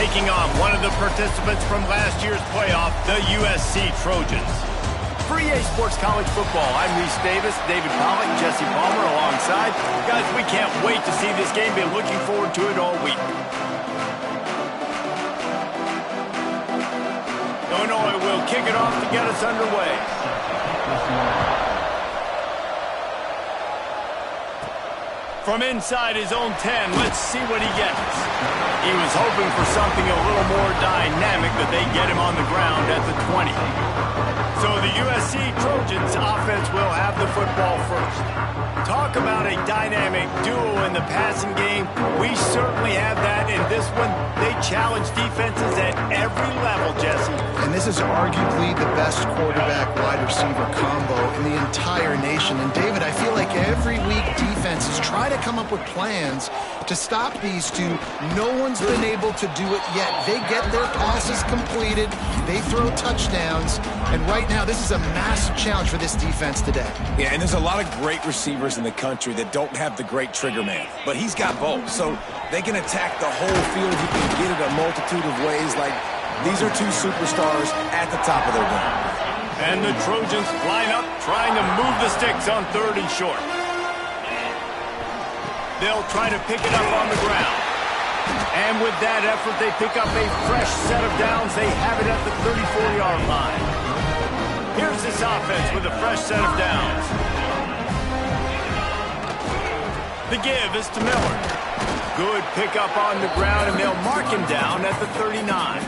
taking on one of the participants from last year's playoff, the USC Trojans. For EA Sports College Football, I'm Reese Davis, David Pollock, Jesse Palmer alongside. Guys, we can't wait to see this game. Been looking forward to it all week. Illinois will kick it off to get us underway. From inside his own 10, let's see what he gets. He was hoping for something a little more dynamic, but they get him on the ground at the 20. So the USC Trojans offense will have the football first. Talk about a dynamic duo in the passing game. We certainly have that in this one. They challenge defenses at every level, Jesse. And this is arguably the best quarterback-wide receiver combo in the entire nation. And David, I feel like every week defenses try to come up with plans to stop these two. No one's been able to do it yet. They get their passes completed. They throw touchdowns. And right now, this is a massive challenge for this defense today. Yeah, and there's a lot of great receivers in the country that don't have the great trigger man. But he's got both, so they can attack the whole field. He can get it a multitude of ways. Like, these are two superstars at the top of their game. And the Trojans line up, trying to move the sticks on 3rd and short. They'll try to pick it up on the ground. And with that effort, they pick up a fresh set of downs. They have it at the 34-yard line. Here's this offense with a fresh set of downs. The give is to Miller. Good pickup on the ground, and they'll mark him down at the 39.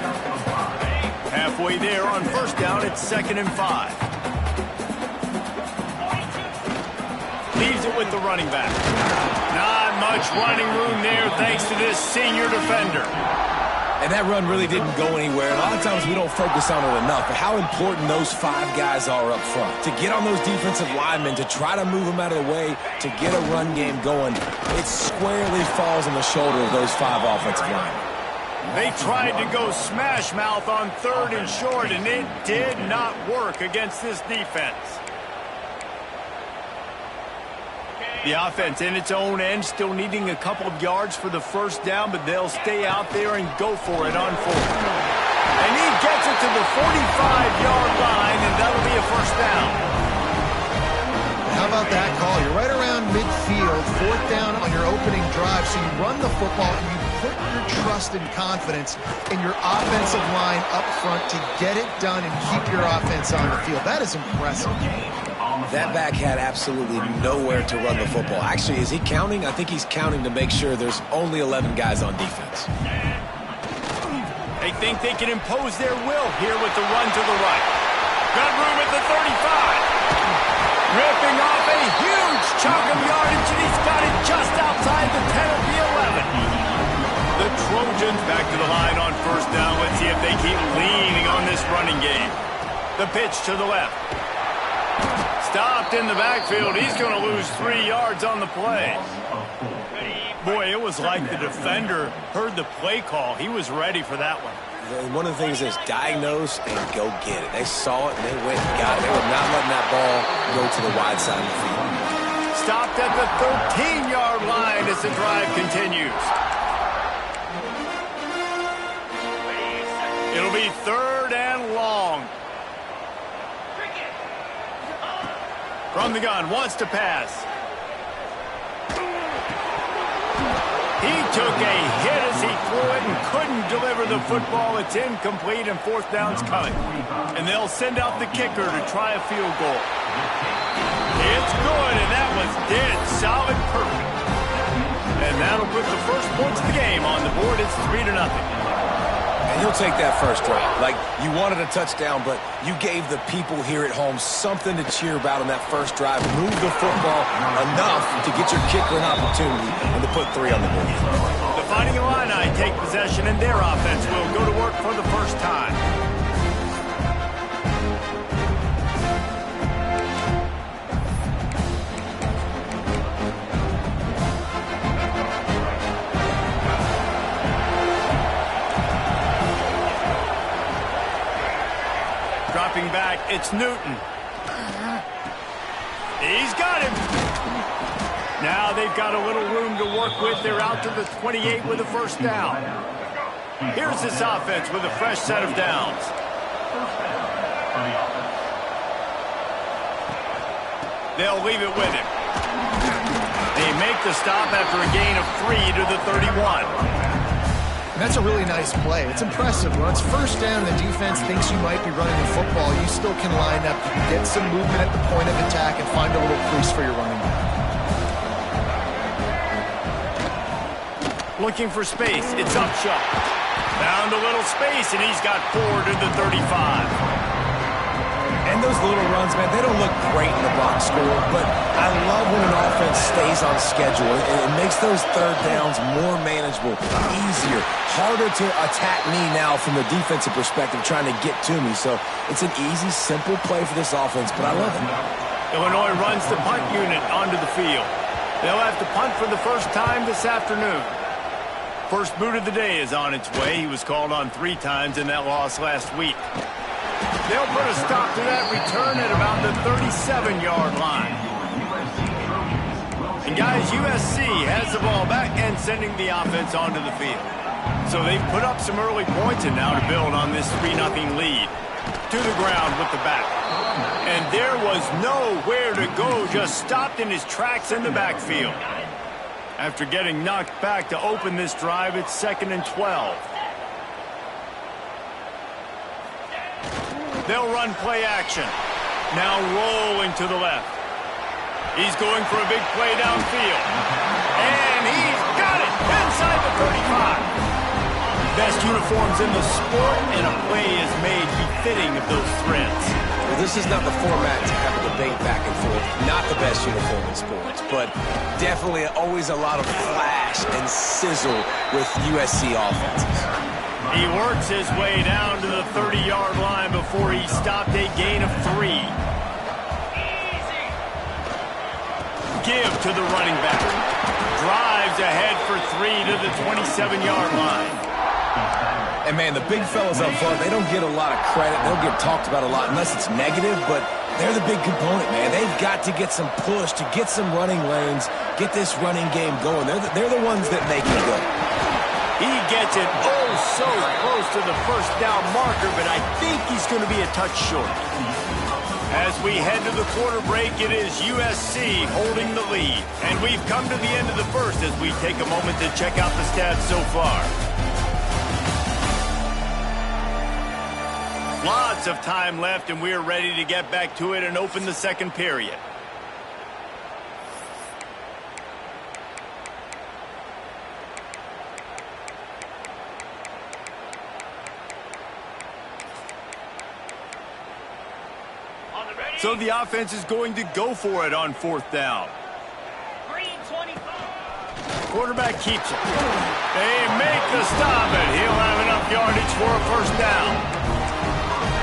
Halfway there on 1st down, it's 2nd and 5. Leaves it with the running back. Not much running room there thanks to this senior defender. And that run really didn't go anywhere. A lot of times we don't focus on it enough, but how important those 5 guys are up front. To get on those defensive linemen, to try to move them out of the way, to get a run game going, it squarely falls on the shoulder of those 5 offensive linemen. They tried to go smash mouth on 3rd and short, and it did not work against this defense. The offense in its own end, still needing a couple of yards for the 1st down, but they'll stay out there and go for it on 4th. And he gets it to the 45-yard line, and that'll be a 1st down. How about that call? You're right around midfield, 4th down on your opening drive, so you run the football and you put your trust and confidence in your offensive line up front to get it done and keep your offense on the field. That is impressive. That back had absolutely nowhere to run the football. Actually, is he counting? I think he's counting to make sure there's only 11 guys on defense. They think they can impose their will here with the run to the right. Got room at the 35. Ripping off a huge chunk of yardage, and he's got it just outside the 10 of the 11. The Trojans back to the line on 1st down. Let's see if they keep leaning on this running game. The pitch to the left. Stopped in the backfield. He's going to lose 3 yards on the play. Boy, it was like the defender heard the play call. He was ready for that one. One of the things is diagnose and go get it. They saw it and they went and got it. They were not letting that ball go to the wide side of the field. Stopped at the 13-yard line as the drive continues. It'll be 3rd and long. From the gun, wants to pass. He took a hit as he threw it and couldn't deliver the football. It's incomplete and 4th down's coming. And they'll send out the kicker to try a field goal. It's good, and that was dead solid perfect. And that'll put the first points of the game on the board. It's 3-0. And he'll take that first drive. Like, you wanted a touchdown, but you gave the people here at home something to cheer about on that first drive. Move the football enough to get your kicker an opportunity and to put 3 on the board. The Fighting Illini take possession, and their offense will go to work for the first time. Dropping back, it's Newton. He's got him. Now they've got a little room to work with. They're out to the 28 with a 1st down. Here's this offense with a fresh set of downs. They'll leave it with him. They make the stop after a gain of 3 to the 31. And that's a really nice play. It's impressive. When it's first down, the defense thinks you might be running the football. You still can line up, get some movement at the point of attack, and find a little crease for your running back. Looking for space. It's Upshaw. Found a little space, and he's got 4 to the 35. And those little runs, man, they don't look great in the box score, but I love when an offense stays on schedule. It makes those third downs more manageable, easier, harder to attack me now from the defensive perspective trying to get to me. So it's an easy, simple play for this offense, but I love it. Illinois runs the punt unit onto the field. They'll have to punt for the first time this afternoon. First boot of the day is on its way. He was called on 3 times in that loss last week. They'll put a stop to that return at about the 37-yard line. And guys, USC has the ball back and sending the offense onto the field. So they've put up some early points and now to build on this 3-0 lead. To the ground with the back. And there was nowhere to go, just stopped in his tracks in the backfield. After getting knocked back to open this drive, it's 2nd and 12. They'll run play action. Now rolling to the left. He's going for a big play downfield. And he's got it inside the 35. Best uniforms in the sport, and a play is made befitting of those threads. Well, this is not the format to have a debate back and forth. Not the best uniform in sports, but definitely always a lot of flash and sizzle with USC offenses. He works his way down to the 30-yard line before he stopped a gain of 3. Give to the running back. Drives ahead for 3 to the 27-yard line. And, man, the big fellas up front, they don't get a lot of credit. They'll get talked about a lot unless it's negative, but they're the big component, man. They've got to get some push, to get some running lanes, get this running game going. They're the ones that make it go. He gets it so close to the first down marker, but I think he's going to be a touch short. As we head to the quarter break, it is USC holding the lead. And we've come to the end of the first as we take a moment to check out the stats so far. Lots of time left, and we're ready to get back to it and open the second period. So the offense is going to go for it on 4th down. Quarterback keeps it. They make the stop, and he'll have enough yardage for a first down.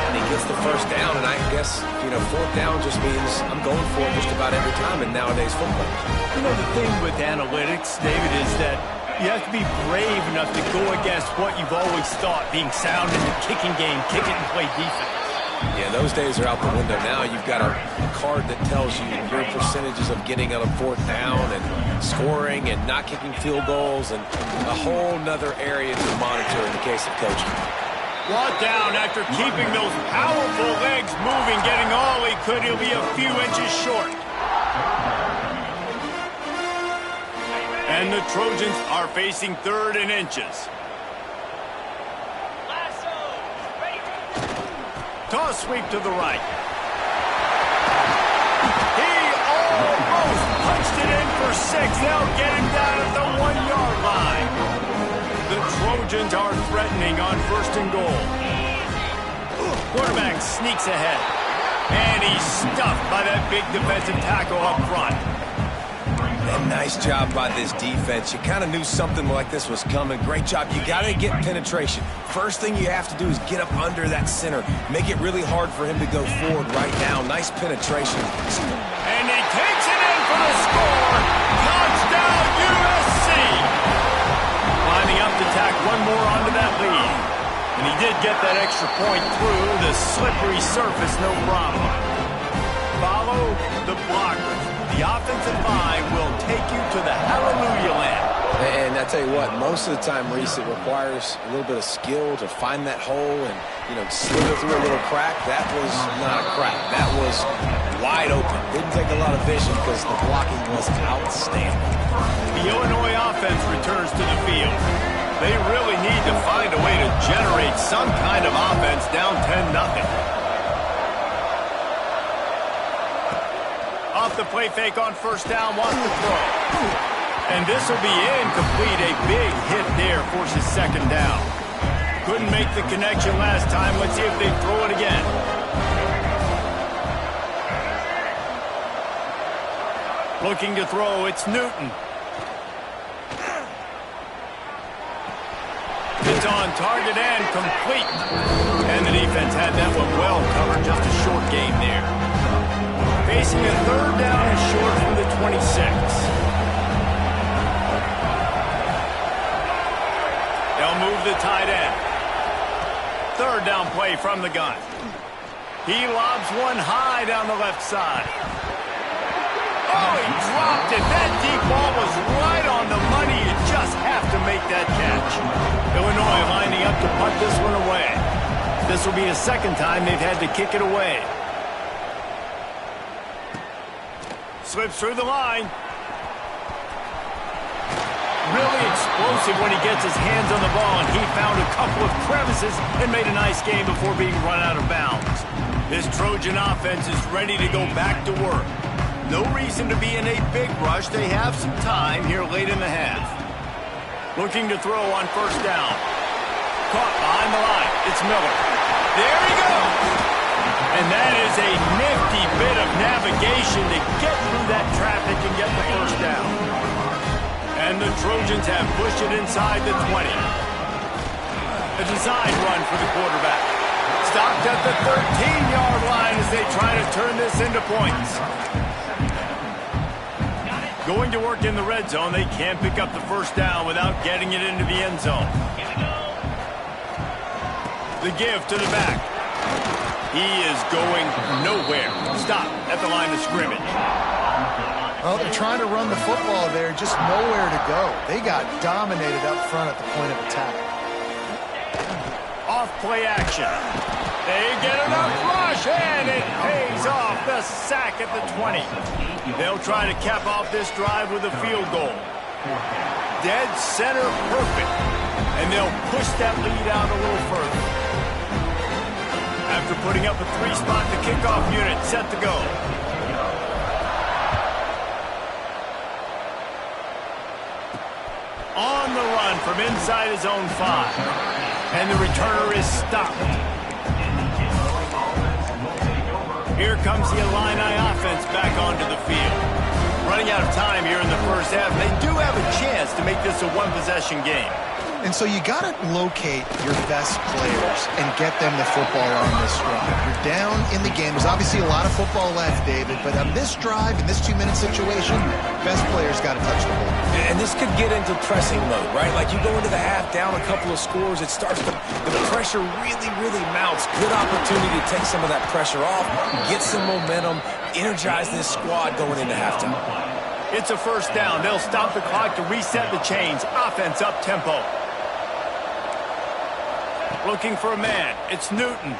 And he gets the first down, and I guess, 4th down just means I'm going for it just about every time in nowadays football. The thing with analytics, David, is that you have to be brave enough to go against what you've always thought, being sound in the kicking game, kick it and play defense. Yeah, those days are out the window now. You've got a card that tells you your percentages of getting on a 4th down and scoring and not kicking field goals and a whole nother area to monitor in the case of coaching. Brought down after keeping those powerful legs moving, getting all he could. He'll be a few inches short. And the Trojans are facing 3rd and inches. Toss sweep to the right. He almost punched it in for 6. They'll get him down at the 1-yard line. The Trojans are threatening on 1st and goal. Quarterback sneaks ahead. And he's stuffed by that big defensive tackle up front. And nice job by this defense. You kind of knew something like this was coming. Great job. You got to get penetration. First thing you have to do is get up under that center. Make it really hard for him to go forward right now. Nice penetration. And he takes it in for the score. Touchdown, USC. Lining up to tack one more onto that lead. And he did get that extra point through the slippery surface, no problem. Follow the blockers. The offensive line will take you to the hallelujah land. And I tell you what, most of the time, Reese, it requires a little bit of skill to find that hole and, slither through a little crack. That was not a crack. That was wide open. Didn't take a lot of vision because the blocking was outstanding. The Illinois offense returns to the field. They really need to find a way to generate some kind of offense down 10-0. Off the play fake on first down, wants to throw. And this will be incomplete. A big hit there forces second down. Couldn't make the connection last time. Let's see if they throw it again. Looking to throw, it's Newton. It's on target and complete. And the defense had that one well covered. Just a short game there. Facing a third down and short from the 26. They'll move the tight end. Third down play from the gun. He lobs one high down the left side. Oh, he dropped it. That deep ball was right on the money. You just have to make that catch. Illinois lining up to punt this one away. This will be the second time they've had to kick it away. Slips through the line. Really explosive when he gets his hands on the ball, and he found a couple of crevices and made a nice game before being run out of bounds. This Trojan offense is ready to go back to work. No reason to be in a big rush. They have some time here late in the half. Looking to throw on first down. Caught behind the line. It's Miller. There he goes. And that is a nifty bit of navigation to get through that traffic and get the first down. And the Trojans have pushed it inside the 20. A design run for the quarterback. Stopped at the 13-yard line as they try to turn this into points. Going to work in the red zone, they can't pick up the first down without getting it into the end zone. The give to the back. He is going nowhere. Stop at the line of scrimmage. Well, they're trying to run the football there, just nowhere to go. They got dominated up front at the point of attack. Off play action. They get enough rush, and it pays off. The sack at the 20. They'll try to cap off this drive with a field goal. Dead center perfect. And they'll push that lead out a little further. After putting up a three-spot, the kickoff unit set to go. On the run from inside his own 5. And the returner is stopped. Here comes the Illini offense back onto the field. Running out of time here in the first half. They do have a chance to make this a one-possession game. And so you got to locate your best players and get them the football on this drive. You're down in the game. There's obviously a lot of football left, David, but on this drive, in this 2-minute situation, best players got to touch the ball. And this could get into pressing mode, right? Like you go into the half down a couple of scores, it starts to, the pressure really mounts. Good opportunity to take some of that pressure off, get some momentum, energize this squad going into halftime. It's a first down. They'll stop the clock to reset the chains. Offense up tempo. Looking for a man. It's Newton.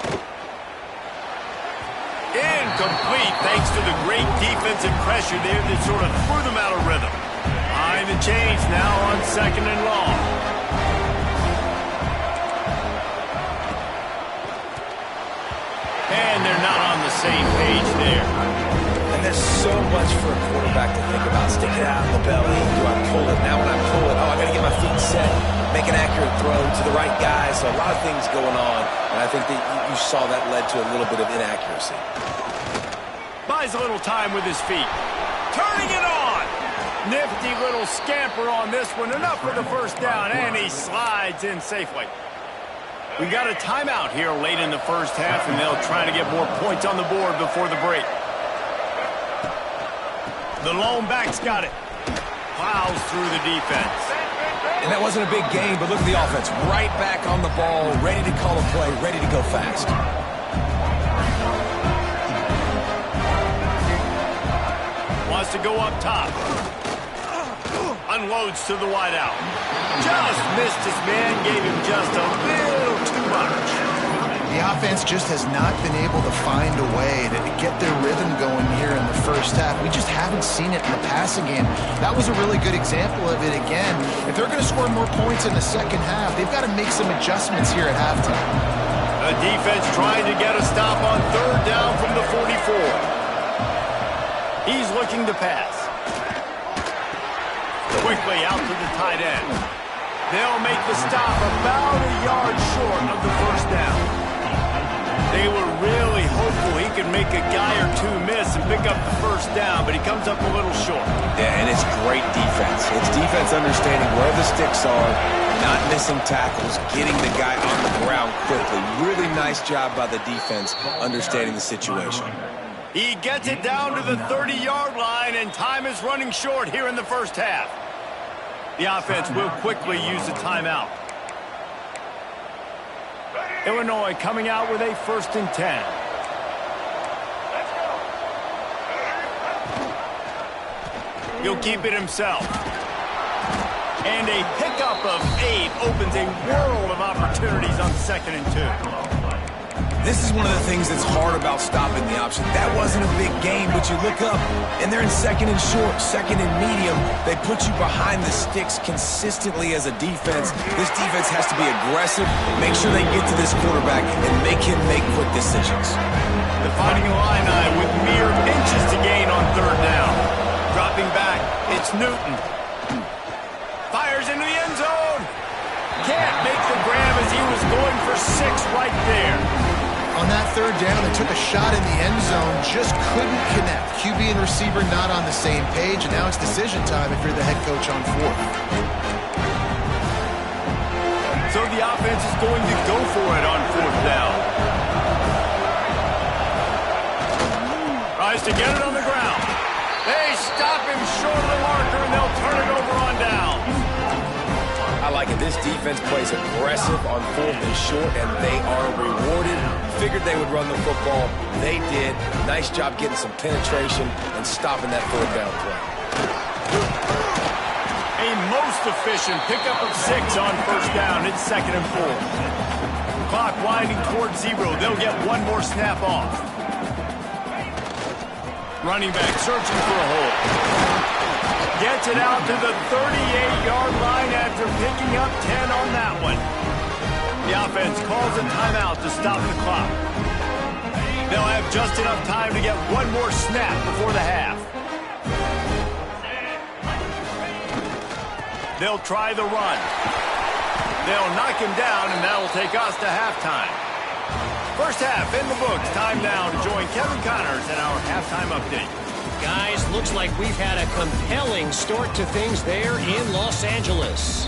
Incomplete thanks to the great defensive pressure there that sort of threw them out of rhythm. Behind the chains now on second and long. And they're not on the same page there. And there's so much for a quarterback to think about. Stick it out in the belly. Do I pull it? Now when I pull it, I got to get my feet set. Make an accurate throw to the right guy. So a lot of things going on. And I think that you saw that led to a little bit of inaccuracy. Buys a little time with his feet. Turning it on. Nifty little scamper on this one. Enough for the first down. And he slides in safely. We got a timeout here late in the first half, and they'll try to get more points on the board before the break. The lone back's got it. Plows through the defense. And that wasn't a big game, but look at the offense. Right back on the ball, ready to call a play, ready to go fast. Wants to go up top. unloads to the wideout. Just missed his man, gave him just a little too much. The offense just has not been able to find a way to get their rhythm going here in the first half. We just haven't seen it in the passing game. That was a really good example of it again. If they're going to score more points in the second half, they've got to make some adjustments here at halftime. The defense trying to get a stop on third down from the 44. He's looking to pass. Quickly out to the tight end. They'll make the stop about a yard short of the first down. They were really hopeful he could make a guy or two miss and pick up the first down, but he comes up a little short. Yeah, and it's great defense. It's defense understanding where the sticks are, not missing tackles, getting the guy on the ground quickly. Really nice job by the defense understanding the situation. He gets it down to the 30-yard line, and time is running short here in the first half. The offense will quickly use a timeout. Illinois coming out with a 1st and 10. He'll keep it himself. And a hiccup of 8 opens a world of opportunities on 2nd and 2. This is one of the things that's hard about stopping the option. That wasn't a big gain, but you look up, and they're in 2nd and short, 2nd and medium. They put you behind the sticks consistently as a defense. This defense has to be aggressive, make sure they get to this quarterback, and make him make quick decisions. The Fighting Illini with mere inches to gain on third down. Dropping back, it's Newton. Fires into the end zone. Can't make the grab as he was going for 6 right there. On that third down, they took a shot in the end zone, just couldn't connect. QB and receiver not on the same page, and now it's decision time if you're the head coach on 4th. So the offense is going to go for it on 4th down. Tries to get it on the ground. They stop him short of the marker, and they'll turn it over on down. I like it. This defense plays aggressive on 4th and short, and they are rewarded. Figured they would run the football. They did. Nice job getting some penetration and stopping that 4th down play. A most efficient pickup of 6 on 1st down. It's 2nd and 4. Clock winding towards 0. They'll get one more snap off. Running back searching for a hole. Gets it out to the 38-yard line after picking up 10 on that one. The offense calls a timeout to stop the clock. They'll have just enough time to get one more snap before the half. They'll try the run. They'll knock him down, and that'll take us to halftime. First half in the books. Time now to join Kevin Connors in our halftime update. Guys, looks like we've had a compelling start to things there in Los Angeles.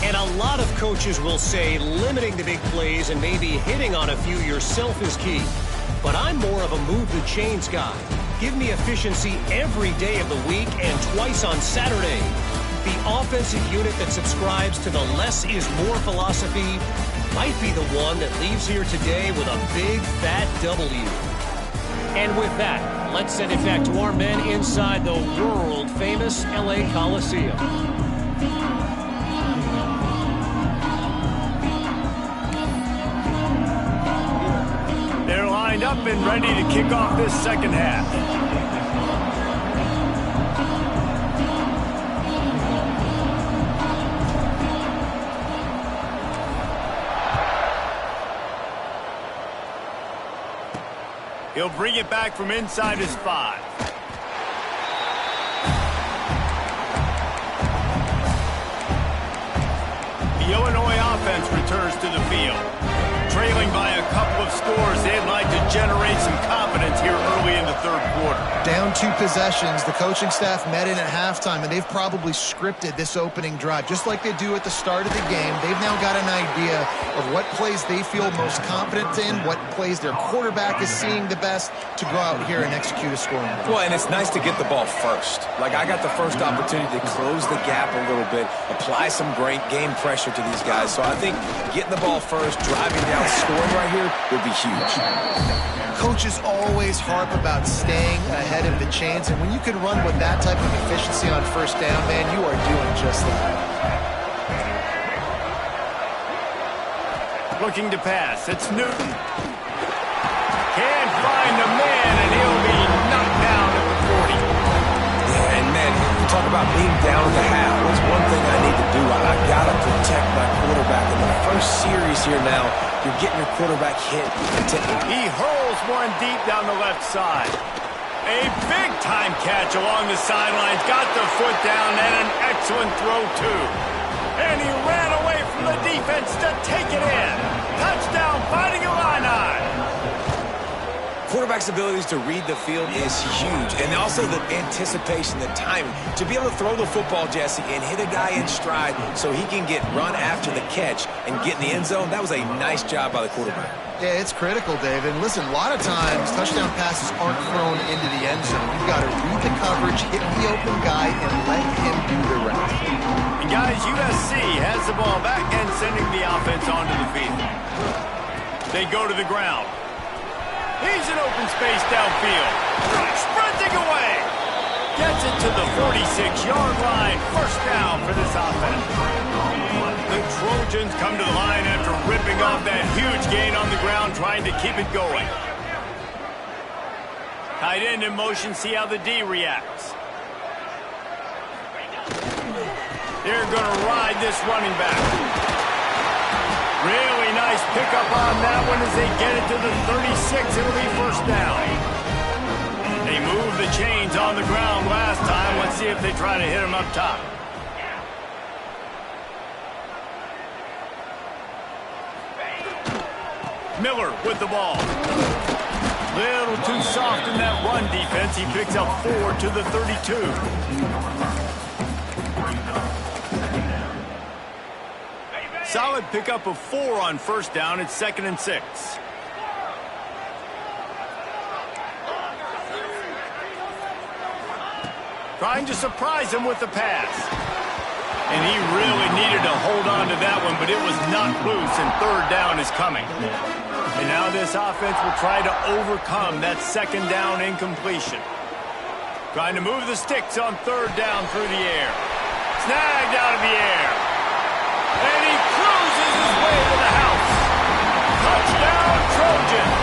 And a lot of coaches will say limiting the big plays and maybe hitting on a few yourself is key. But I'm more of a move the chains guy. Give me efficiency every day of the week and twice on Saturday. The offensive unit that subscribes to the less is more philosophy might be the one that leaves here today with a big fat W. And with that, let's send it back to our men inside the world-famous LA Coliseum. They're lined up and ready to kick off this second half. He'll bring it back from inside his 5. The Illinois offense returns to the field. Trailing by a couple of scores, they'd like to generate some confidence here early in the third quarter. Down 2 possessions, the coaching staff met in at halftime, and they've probably scripted this opening drive. Just like they do at the start of the game, they've now got an idea of what plays they feel most confident in, what plays their quarterback is seeing the best to go out here and execute a scoring. Well, and it's nice to get the ball first. Like, I got the first opportunity to close the gap a little bit, apply some great game pressure to these guys. So I think getting the ball first, driving down, scoring right here would be huge. Coaches always harp about staying ahead of the chains, and when you can run with that type of efficiency on first down, man, you are doing just that. Looking to pass. It's Newton. Can't find a man, and he'll be knocked down at the 40. Yeah, and man, you talk about being down at the half. What's one thing I need to do? I got to protect my quarterback. In the first series here now, you're getting your quarterback hit. He hurls one deep down the left side. A big-time catch along the sidelines. Got the foot down, and an excellent throw, too. And he ran away from the defense to take it in. Touchdown, Fighting Illini. Quarterback's abilities to read the field is huge. And also the anticipation, the timing. To be able to throw the football, Jesse, and hit a guy in stride so he can get run after the catch and get in the end zone, that was a nice job by the quarterback. Yeah, it's critical, Dave. And listen, a lot of times touchdown passes aren't thrown into the end zone. You've got to read the coverage, hit the open guy, and let him do the rest. And guys, USC has the ball back and sending the offense onto the field. They go to the ground. He's in open space downfield. Sprinting away. Gets it to the 46-yard line. First down for this offense. The Trojans come to the line after ripping off that huge gain on the ground, trying to keep it going. Tight end in motion, see how the D reacts. They're going to ride this running back. Really nice pickup on that one as they get it to the 36. It'll be first down. They moved the chains on the ground last time. Let's see if they try to hit him up top. Miller with the ball. Little too soft in that run defense. He picks up 4 to the 32. Solid pickup of 4 on first down. It's 2nd and 6. Trying to surprise him with the pass. And he really needed to hold on to that one, but it was not loose, and third down is coming. And now this offense will try to overcome that second down incompletion. Trying to move the sticks on third down through the air. Snagged out of the air. And he cruises his way to the house. Touchdown, Trojans.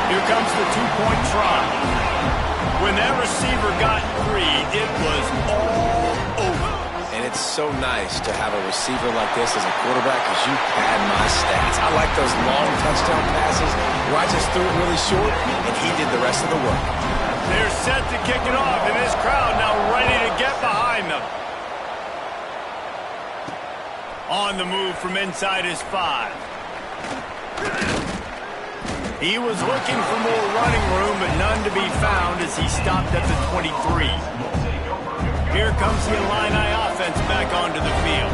Here comes the two-point try. When that receiver got 3, it was all over. And it's so nice to have a receiver like this as a quarterback because you pad my stats. I like those long touchdown passes where I just threw it really short and he did the rest of the work. They're set to kick it off, and this crowd now ready to get behind them. On the move from inside his 5. He was looking for more running room, but none to be found as he stopped at the 23. Here comes the Illini offense back onto the field.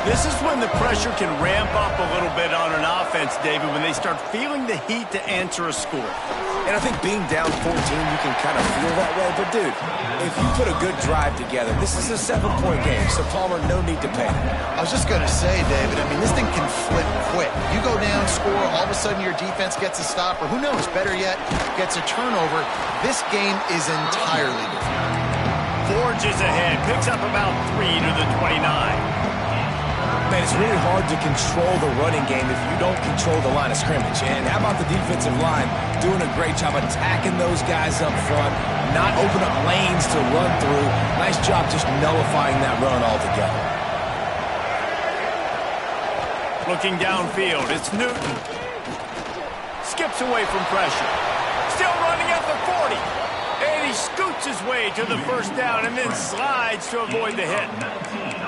This is when the pressure can ramp up a little bit on an offense, David, when they start feeling the heat to answer a score. And I think being down 14, you can kind of feel that way. But, dude, if you put a good drive together, this is a 7-point game, so Palmer, no need to panic. I was just going to say, David, I mean, this thing can flip quick. You go down, score, all of a sudden your defense gets a stop, or who knows, better yet, gets a turnover. This game is entirely different. Forges ahead, picks up about 3 to the 29. Man, it's really hard to control the running game if you don't control the line of scrimmage. And how about the defensive line doing a great job attacking those guys up front, not open up lanes to run through. Nice job just nullifying that run altogether. Looking downfield, it's Newton. Skips away from pressure. Still running at the 40. And he scoots his way to the first down and then slides to avoid the hit.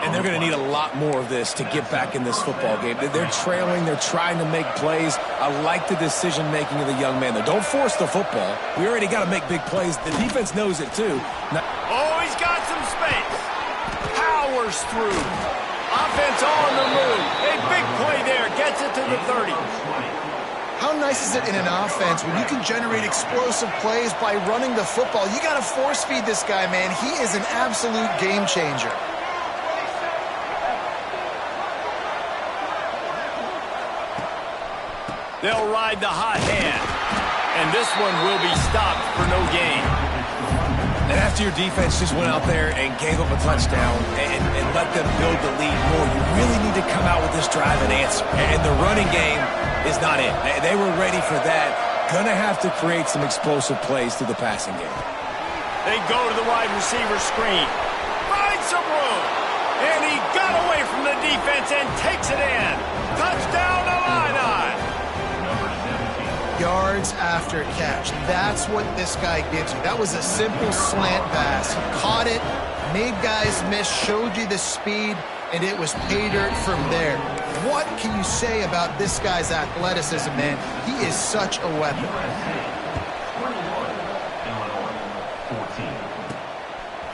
And they're going to need a lot more of this to get back in this football game. They're trailing. They're trying to make plays. I like the decision-making of the young man there. Don't force the football. We already got to make big plays. The defense knows it, too. Oh, he's got some space. Powers through. Offense on the move. A big play there. Gets it to the 30. How nice is it in an offense when you can generate explosive plays by running the football? You got to force-feed this guy, man. He is an absolute game changer. They'll ride the hot hand. And this one will be stopped for no gain. And after your defense just went out there and gave up a touchdown and let them build the lead more, you really need to come out with this drive and answer. And the running game is not it. They were ready for that. Gonna have to create some explosive plays through the passing game. They go to the wide receiver screen. Finds some room. And he got away from the defense and takes it in. Touchdown, Illini. Yards after catch. That's what this guy gives you. That was a simple slant pass. He caught it, made guys miss, showed you the speed, and it was pay dirt from there. What can you say about this guy's athleticism, man? He is such a weapon.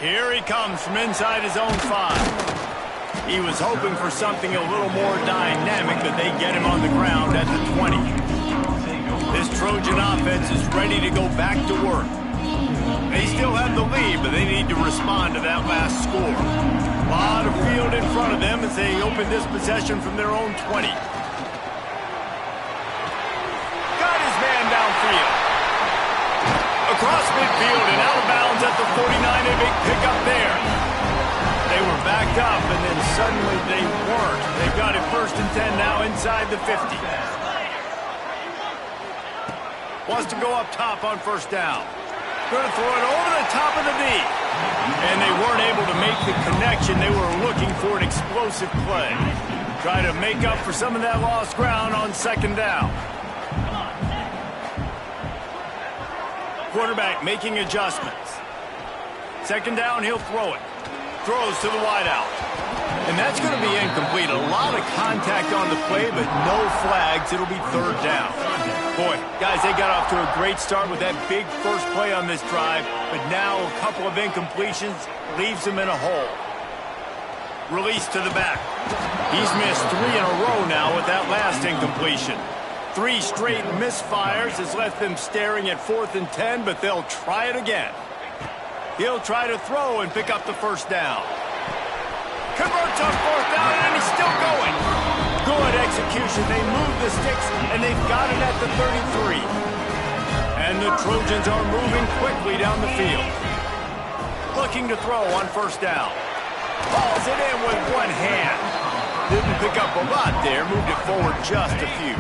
Here he comes from inside his own 5. He was hoping for something a little more dynamic, but they get him on the ground at the 20. This Trojan offense is ready to go back to work. They still have the lead, but they need to respond to that last score. A lot of field in front of them as they open this possession from their own 20. Got his man downfield. Across midfield and out of bounds at the 49. A big pickup there. They were backed up, and then suddenly they weren't. They got it 1st and 10 now inside the 50. Wants to go up top on 1st down. Going to throw it over the top of the knee. And they weren't able to make the connection. They were looking for an explosive play. Try to make up for some of that lost ground on 2nd down. Quarterback making adjustments. 2nd down, he'll throw it. Throws to the wideout. And that's going to be incomplete. A lot of contact on the play, but no flags. It'll be 3rd down. Boy, guys, they got off to a great start with that big first play on this drive, but now a couple of incompletions leaves them in a hole. Release to the back. He's missed 3 in a row now with that last incompletion. 3 straight misfires has left them staring at 4th and 10, but they'll try it again. He'll try to throw and pick up the 1st down. Converts on 4th down, and he's still going. Good execution. They move the sticks, and they've got it at the 33. And the Trojans are moving quickly down the field. Looking to throw on 1st down. Hauls it in with one hand. Didn't pick up a lot there. Moved it forward just a few.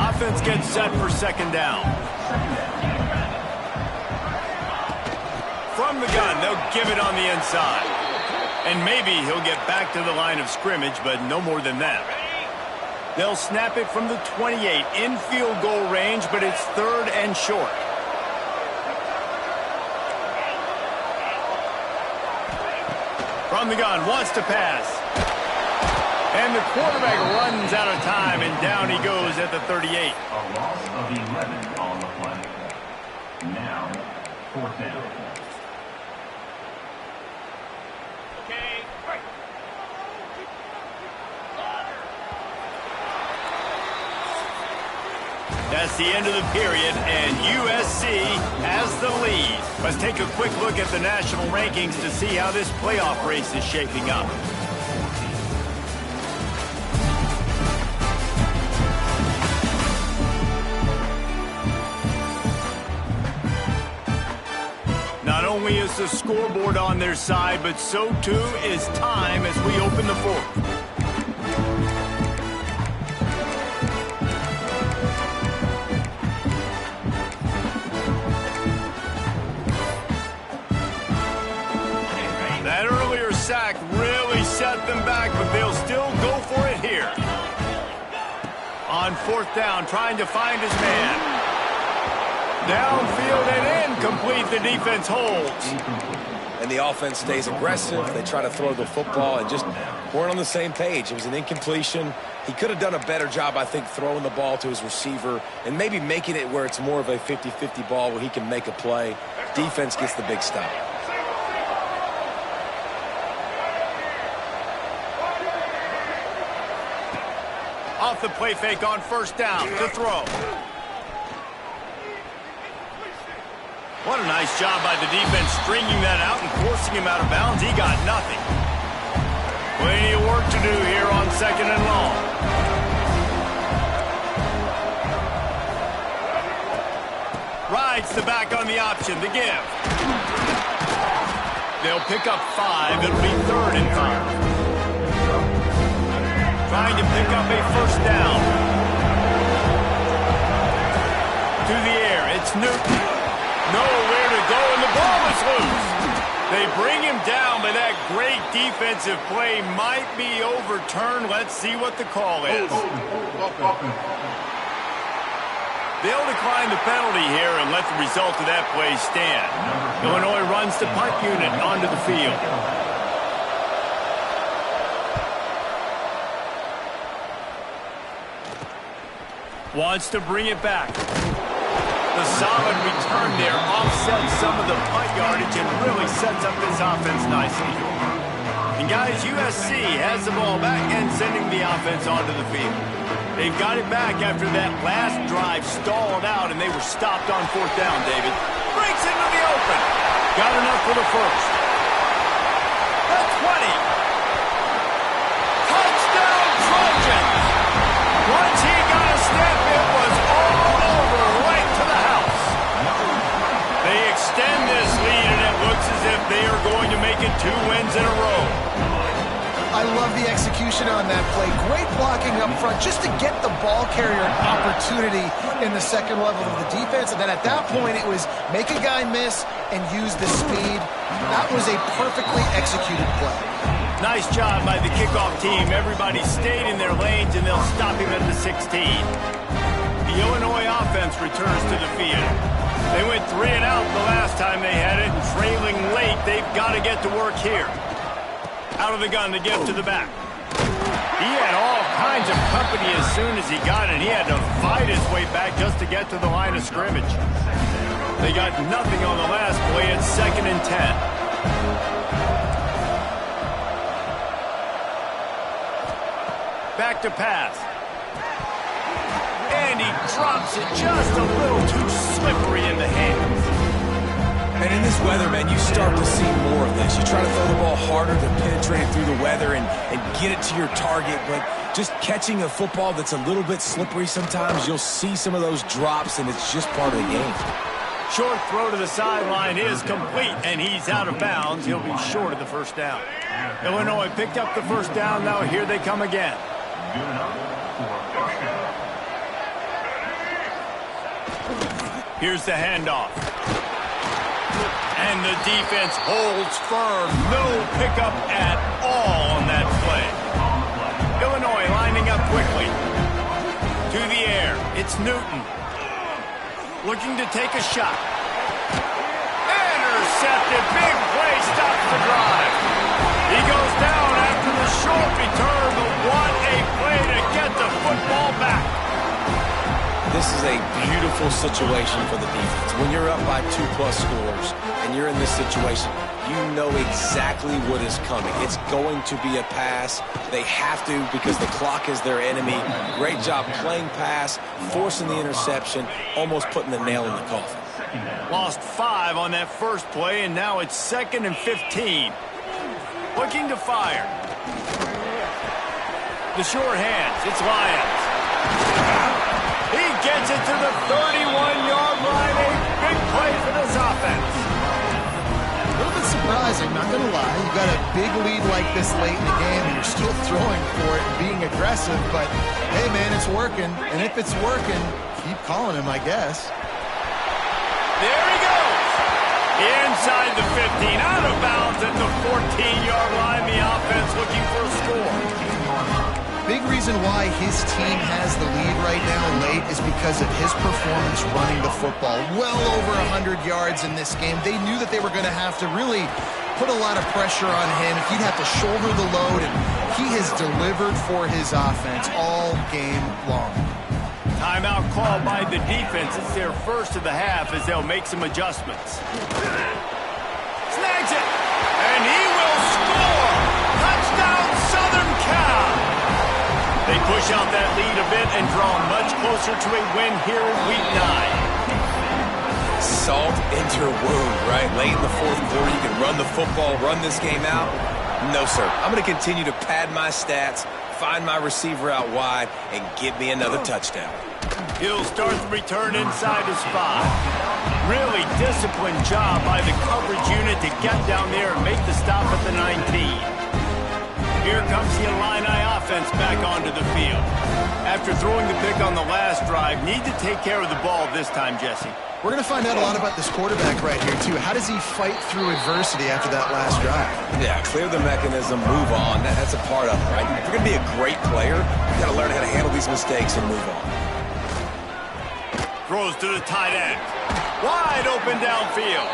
Offense gets set for 2nd down. From the gun, they'll give it on the inside. And maybe he'll get back to the line of scrimmage, but no more than that. They'll snap it from the 28 in field goal range, but it's 3rd and short. From the gun, wants to pass. And the quarterback runs out of time, and down he goes at the 38. A loss of 11 on the play. Now, 4th down. That's the end of the period, and USC has the lead. Let's take a quick look at the national rankings to see how this playoff race is shaping up. Not only is the scoreboard on their side, but so too is time as we open the 4th. That earlier sack really set them back, but they'll still go for it here. On 4th down, trying to find his man. Downfield and incomplete, the defense holds. And the offense stays aggressive. They try to throw the football and just weren't on the same page. It was an incompletion. He could have done a better job, I think, throwing the ball to his receiver and maybe making it where it's more of a 50-50 ball where he can make a play. Defense gets the big stop. Off the play fake on 1st down to throw. What a nice job by the defense stringing that out and forcing him out of bounds. He got nothing. Plenty of work to do here on 2nd and long. the option, the give. They'll pick up 5. It'll be 3rd and 5. Trying to pick up a first down. To the air, it's Newton. Nowhere to go, and the ball is loose. They bring him down, but that great defensive play might be overturned. Let's see what the call is. They'll decline the penalty here and let the result of that play stand. Illinois runs the punt unit onto the field. Wants to bring it back. The solid return there offsets some of the punt yardage and really sets up this offense nicely. And guys, USC has the ball back and sending the offense onto the field. They've got it back after that last drive stalled out, and they were stopped on 4th down, David. Breaks into the open. Got enough for the first. The 20. Touchdown, Trojans. Once he got a snap, it was all over, right to the house. They extend this lead, and it looks as if they are going to make it 2 wins in a row. I love the execution on that play. Great blocking up front just to get the ball carrier an opportunity in the second level of the defense. And then at that point, it was make a guy miss and use the speed. That was a perfectly executed play. Nice job by the kickoff team. Everybody stayed in their lanes, and they'll stop him at the 16. The Illinois offense returns to the field. They went 3 and out the last time they had it, and trailing late, they've got to get to work here. Out of the gun to give to the back. He had all kinds of company as soon as he got it. He had to fight his way back just to get to the line of scrimmage. They got nothing on the last play. It's 2nd and 10. Back to pass. And he drops it just a little too slippery in the hands. And in this weather, man, you start to see more of this. You try to throw the ball harder to penetrate it through the weather and get it to your target, but just catching a football that's a little bit slippery sometimes, you'll see some of those drops, and it's just part of the game. Short throw to the sideline is complete, and he's out of bounds. He'll be short of the first down. Illinois picked up the first down. Now here they come again. Here's the handoff. And the defense holds firm. No pickup at all on that play. Illinois lining up quickly. To the air. It's Newton. Looking to take a shot. Intercepted. Big play. Stops the drive. He goes down after the short return, but what a play to get the football back. This is a beautiful situation for the defense. When you're up by 2+ scores and you're in this situation, you know exactly what is coming. It's going to be a pass. They have to because the clock is their enemy. Great job playing pass, forcing the interception, almost putting the nail in the coffin. Lost 5 on that first play, and now it's 2nd and 15. Looking to fire. The short hands. It's Lyons. He gets it to the 31-yard line. A big play for this offense. A little bit surprising, not going to lie. You got a big lead like this late in the game, and you're still throwing for it and being aggressive. But, hey, man, it's working. And if it's working, keep calling him, I guess. There he goes. Inside the 15. Out of bounds at the 14-yard line. The offense looking for a score. Big reason why his team has the lead right now late is because of his performance running the football. Well over 100 yards in this game. They knew that they were going to have to really put a lot of pressure on him. He'd have to shoulder the load, and he has delivered for his offense all game long. Timeout called by the defense. It's their first of the half as they'll make some adjustments. Snags it, and he will score. Touchdown, Southern Cal. They push out that lead a bit and draw much closer to a win here in Week 9. Salt into your wound, right? Late in the fourth quarter, you can run the football, run this game out. No, sir. I'm going to continue to pad my stats, find my receiver out wide, and give me another touchdown. He'll start the return inside his 5. Really disciplined job by the coverage unit to get down there and make the stop at the 19. Here comes the Illini offense back onto the field. After throwing the pick on the last drive, need to take care of the ball this time, Jesse. We're going to find out a lot about this quarterback right here, too. How does he fight through adversity after that last drive? Yeah, clear the mechanism, move on. That's a part of it, right? If you're going to be a great player, you got to learn how to handle these mistakes and move on. Throws to the tight end. Wide open downfield.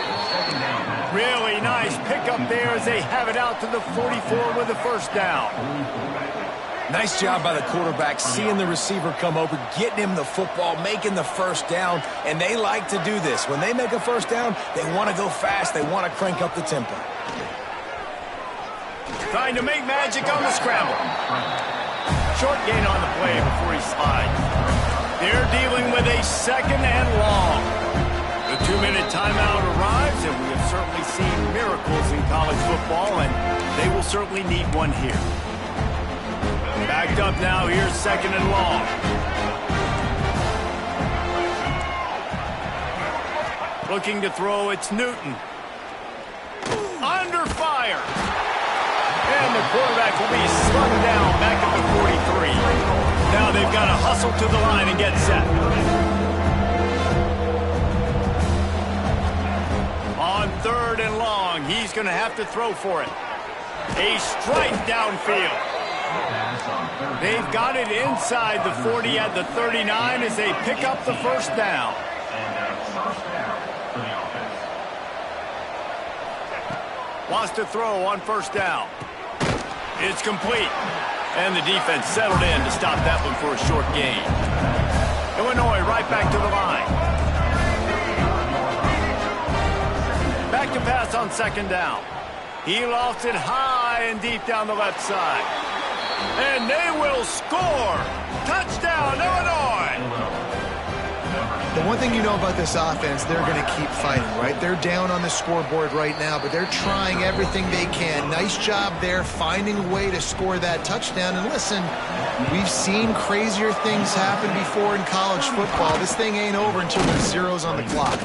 Really nice pickup there as they have it out to the 44 with a first down. Nice job by the quarterback, seeing the receiver come over, getting him the football, making the first down, and they like to do this. When they make a first down, they want to go fast. They want to crank up the tempo. Trying to make magic on the scramble. Short gain on the play before he slides. They're dealing with a second and long. The 2-minute timeout arrives, and we have certainly seen miracles in college football, and they will certainly need one here. Backed up now, here's second and long. Looking to throw, it's Newton. Under fire. And the quarterback will be slugged down back at the 43. Now they've got to hustle to the line and get set. On third and long, he's going to have to throw for it. A strike downfield. They've got it inside the 40 at the 39 as they pick up the first down. Wants to throw on first down. It's complete. And the defense settled in to stop that one for a short gain. Illinois right back to the line. Back to pass on second down. He lofts it high and deep down the left side. And they will score. Touchdown, Illinois. The one thing you know about this offense, they're going to keep fighting, right? They're down on the scoreboard right now, but they're trying everything they can. Nice job there, finding a way to score that touchdown. And listen, we've seen crazier things happen before in college football. This thing ain't over until there's zeros on the clock.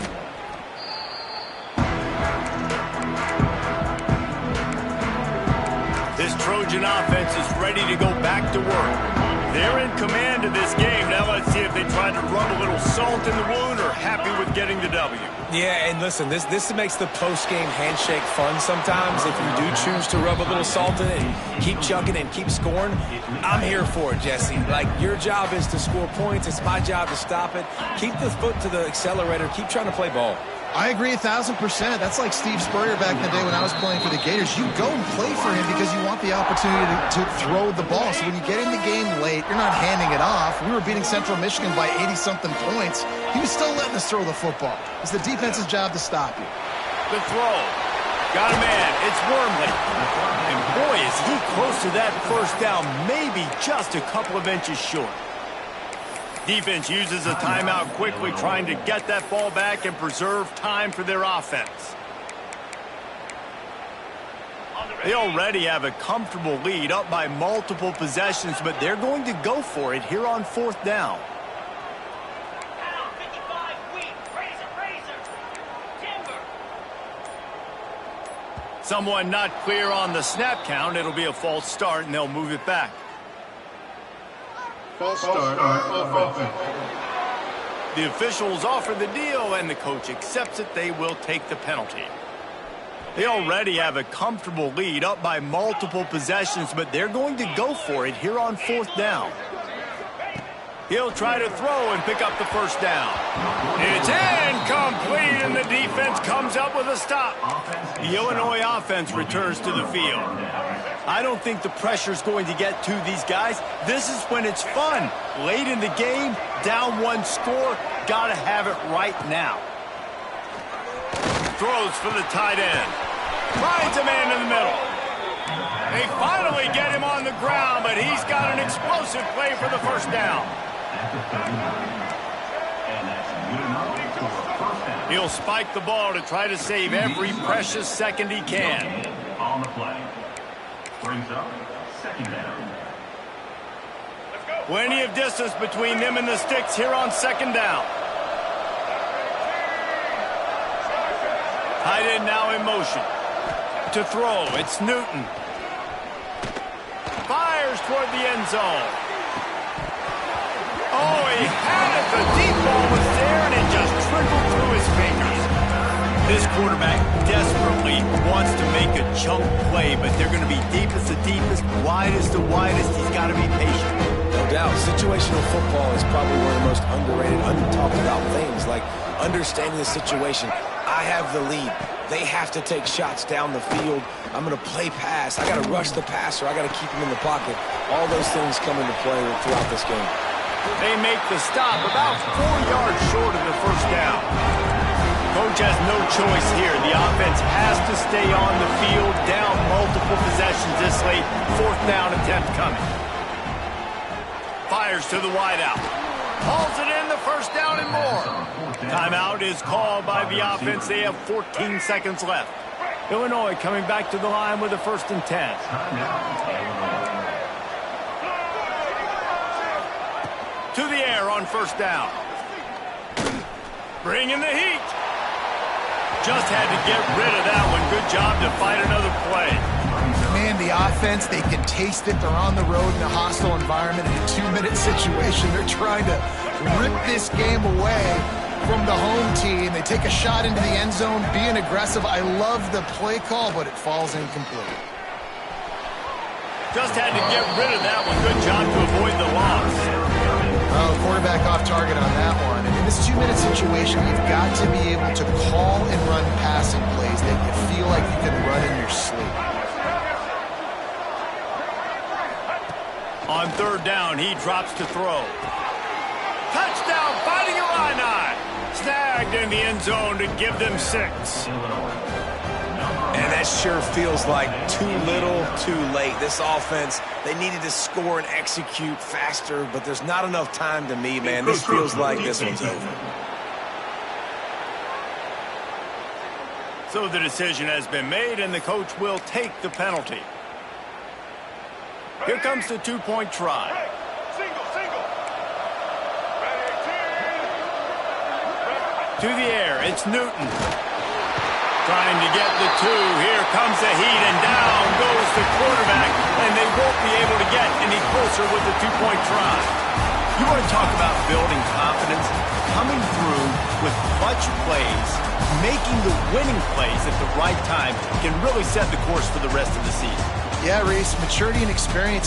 This Trojan offense is ready to go back to work. They're in command of this game. Now let's see if they try to rub a little salt in the wound or happy with getting the W. Yeah, and listen, this makes the post-game handshake fun sometimes. If you do choose to rub a little salt in it and keep chucking and keep scoring, I'm here for it, Jesse. Like, your job is to score points. It's my job to stop it. Keep the foot to the accelerator. Keep trying to play ball. I agree 1,000%. That's like Steve Spurrier back in the day when I was playing for the Gators. You go and play for him because you want the opportunity to throw the ball. So when you get in the game late, you're not handing it off. We were beating Central Michigan by 80-something points. He was still letting us throw the football. It's the defense's job to stop you. The throw. Got a man. It's Wormley. And boy, is he close to that first down. Maybe just a couple of inches short. Defense uses a timeout quickly, trying to get that ball back and preserve time for their offense. They already have a comfortable lead, up by multiple possessions, but they're going to go for it here on fourth down. Someone not clear on the snap count. It'll be a false start, and they'll move it back. False start, offense. The officials offer the deal, and the coach accepts it. They will take the penalty. They already have a comfortable lead, up by multiple possessions, but they're going to go for it here on fourth down. He'll try to throw and pick up the first down. It's incomplete, and the defense comes up with a stop. The Illinois offense returns to the field. I don't think the pressure's going to get to these guys. This is when it's fun. Late in the game, down one score, got to have it right now. Throws for the tight end. Finds a man in the middle. They finally get him on the ground, but he's got an explosive play for the first down. He'll spike the ball to try to save every precious second he can. On the play. Brings up second down. Plenty of distance between them and the sticks here on second down. Tight end now in motion. To throw, it's Newton. Fires toward the end zone. Oh, he had it. The deep ball was there, and it just trickled through his fingers. This quarterback desperately wants to make a chunk play, but they're going to be deepest to deepest, widest to widest. He's got to be patient. No doubt. Situational football is probably one of the most underrated, untalked about things, like understanding the situation. I have the lead. They have to take shots down the field. I'm going to play pass. I got to rush the passer. I got to keep him in the pocket. All those things come into play throughout this game. They make the stop about 4 yards short of the first down. Coach has no choice here. The offense has to stay on the field, down multiple possessions this late. 4th down attempt coming. Fires to the wideout. Hauls it in, the first down and more. Timeout is called by the offense. They have 14 seconds left. Illinois coming back to the line with a 1st and 10. To the air on 1st down. Bringing the heat. Just had to get rid of that one. Good job to fight another play. Man, the offense, they can taste it. They're on the road in a hostile environment in a 2-minute situation. They're trying to rip this game away from the home team. They take a shot into the end zone, being aggressive. I love the play call, but it falls incomplete. Just had to get rid of that one. Good job to avoid the loss. Oh, quarterback off target on that one. And in this 2-minute situation, you've got to be able to call and run passing plays that you feel like you can run in your sleep. On 3rd down, he drops to throw. Touchdown, fighting Illini. Snagged in the end zone to give them 6. And that sure feels like too little, too late. This offense, they needed to score and execute faster, but there's not enough time to me, man. This feels like this one's over. So the decision has been made, and the coach will take the penalty. Here comes the 2-point try. To the air, it's Newton. Trying to get the 2. Here comes the heat, and down goes the quarterback, and they won't be able to get any closer with the 2-point try. You want to talk about building confidence? Coming through with clutch plays, making the winning plays at the right time can really set the course for the rest of the season. Yeah, Reese, maturity and experience